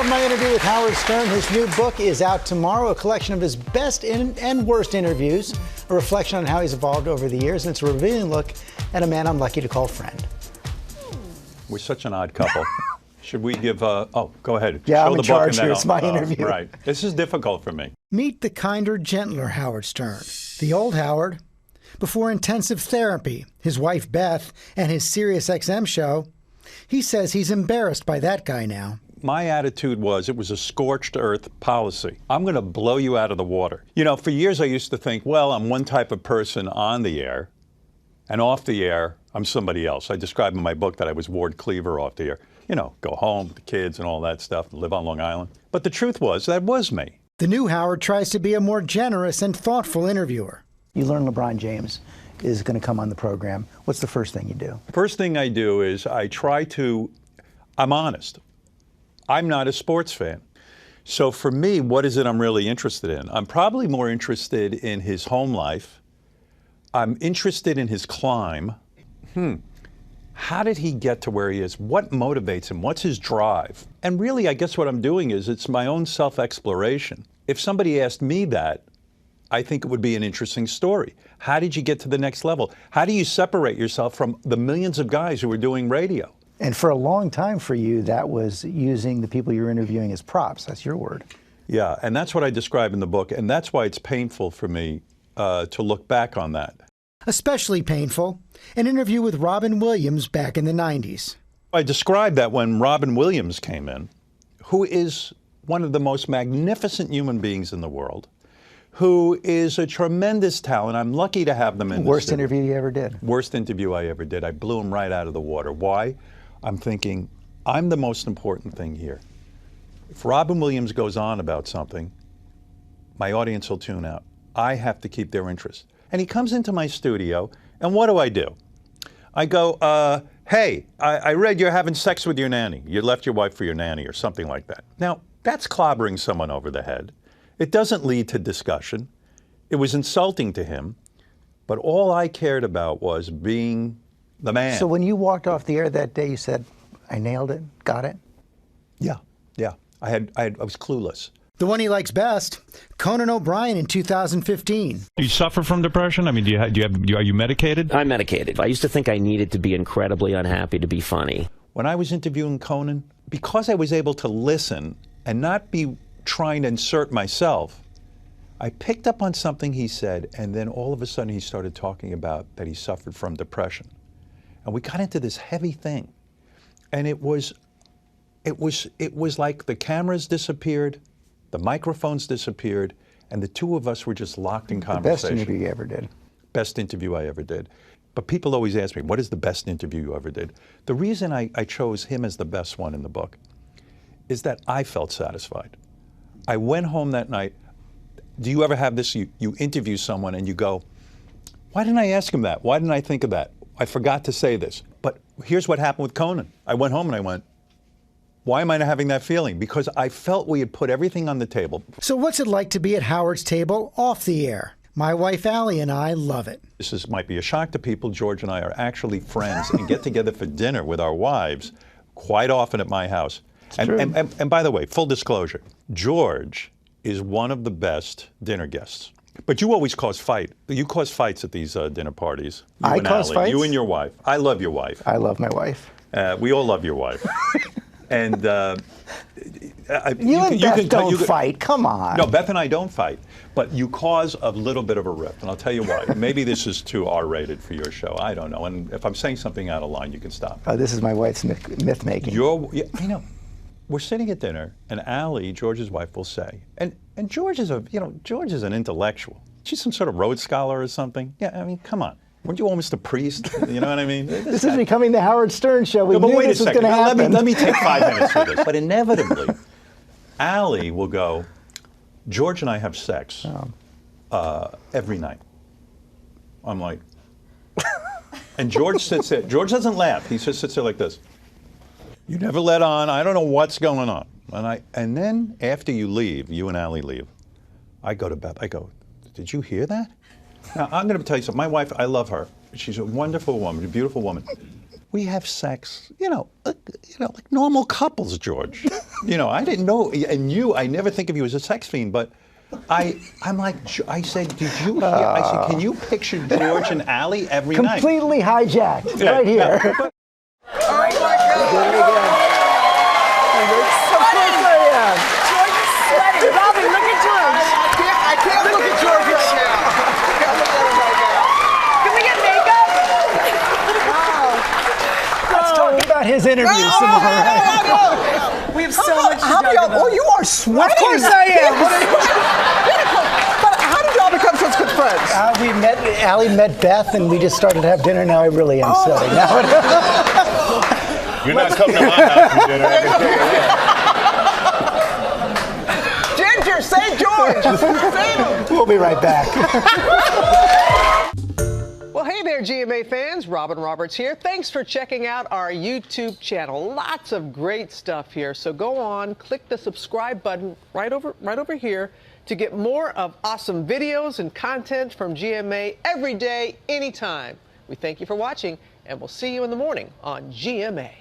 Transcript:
on my interview with Howard Stern. His new book is out tomorrow, a collection of his best and worst interviews, a reflection on how he's evolved over the years, and it's a revealing look at a man I'm lucky to call friend. We're such an odd couple. Should we give oh, go ahead. Yeah, Show I'm the in charge book here. It's my interview. Right. This is difficult for me. Meet the kinder, gentler Howard Stern. The old Howard, before intensive therapy, his wife Beth, and his Sirius XM show. He says he's embarrassed by that guy now. My attitude was it was a scorched earth policy. I'm going to blow you out of the water. You know, for years I used to think, well, I'm one type of person on the air, and off the air, I'm somebody else. I describe in my book that I was Ward Cleaver off the air. You know, go home with the kids and all that stuff, live on Long Island. But the truth was, that was me. The new Howard tries to be a more generous and thoughtful interviewer. You learn LeBron James is going to come on the program. What's the first thing you do? First thing I do is I'm honest. I'm not a sports fan. So for me, what is it I'm really interested in? I'm probably more interested in his home life. I'm interested in his climb. How did he get to where he is? What motivates him? What's his drive? And really, I guess what I'm doing is it's my own self-exploration. If somebody asked me that, I think it would be an interesting story. How did you get to the next level? How do you separate yourself from the millions of guys who are doing radio? And for a long time for you, that was using the people you're interviewing as props. That's your word. Yeah, and that's what I describe in the book, and that's why it's painful for me to look back on that. Especially painful, an interview with Robin Williams back in the 90s. I described that when Robin Williams came in, who is one of the most magnificent human beings in the world, who is a tremendous talent. I'm lucky to have them in the Worst studio. interview you ever did? Worst interview I ever did. I blew him right out of the water. Why? I'm thinking, I'm the most important thing here. If Robin Williams goes on about something, my audience will tune out. I have to keep their interest. And he comes into my studio, and what do? I go, hey, I read you're having sex with your nanny. You left your wife for your nanny or something like that. Now, that's clobbering someone over the head. It doesn't lead to discussion. It was insulting to him, but all I cared about was being the man. So when you walked off the air that day, you said, I nailed it, got it? Yeah. I was clueless. The one he likes best, Conan O'Brien in 2015. Do you suffer from depression? I mean, are you medicated? I'm medicated. I used to think I needed to be incredibly unhappy to be funny. When I was interviewing Conan, because I was able to listen and not be trying to insert myself, I picked up on something he said, and then all of a sudden he started talking about that he suffered from depression. And we got into this heavy thing. And it was like the cameras disappeared, the microphones disappeared, and the two of us were just locked in conversation. The best interview you ever did. Best interview I ever did. But people always ask me, what is the best interview you ever did? The reason I chose him as the best one in the book is that I felt satisfied. I went home that night. Do you ever have this, you interview someone and you go, why didn't I ask him that? Why didn't I think of that? I forgot to say this. But here's what happened with Conan. I went home and I went, why am I not having that feeling? Because I felt we had put everything on the table. So what's it like to be at Howard's table off the air? My wife Allie and I love it. This might be a shock to people. George and I are actually friends and get together for dinner with our wives quite often at my house. And by the way, full disclosure, George is one of the best dinner guests. But you always cause fight. You cause fights at these dinner parties. I cause fights? You and your wife. I love your wife. I love my wife. We all love your wife. And you and Beth don't fight. Come on. No, Beth and I don't fight. But you cause a little bit of a rift, and I'll tell you why. Maybe this is too R-rated for your show. I don't know. And if I'm saying something out of line, you can stop. This is my wife's myth making. I know. We're sitting at dinner, and Allie, George's wife, will say, and George is George is an intellectual. She's some sort of Rhodes Scholar or something. Yeah, I mean, come on. Weren't you almost a priest? You know what I mean? This is becoming the Howard Stern show. We but knew wait this a was second. going to happen. Let me take 5 minutes for this. But inevitably, Allie will go, George and I have sex every night. I'm like, and George sits there. George doesn't laugh. He just sits there like this. You never let on. I don't know what's going on. And then after you leave, you and Allie leave, I go to Beth. I go, did you hear that? Now, I'm going to tell you something. My wife, I love her. She's a wonderful woman, a beautiful woman. we have sex, like normal couples, George. I didn't know, and I never think of you as a sex fiend, but I'm like, I said, did you hear? I said, can you picture George and Allie every night? Completely hijacked, right here. Oh my God! George is sweating. Robin, look at George. I can't look at George right now. I can't look at him right now. Can we get makeup? Let's talk about his interview some more. Right? We have so much to How talk do y'all? about. Oh, you are sweating. Of course I am. But how did y'all become such good friends? Allie met Beth, and we just started to have dinner. Now I really am sweating. You're not coming to my house for dinner. I can tell you that. Ginger, St. George. Save him. We'll be right back. Well, hey there, GMA fans. Robin Roberts here. Thanks for checking out our YouTube channel. Lots of great stuff here. So go on, click the subscribe button right over here to get more of awesome videos and content from GMA every day, anytime. We thank you for watching, and we'll see you in the morning on GMA.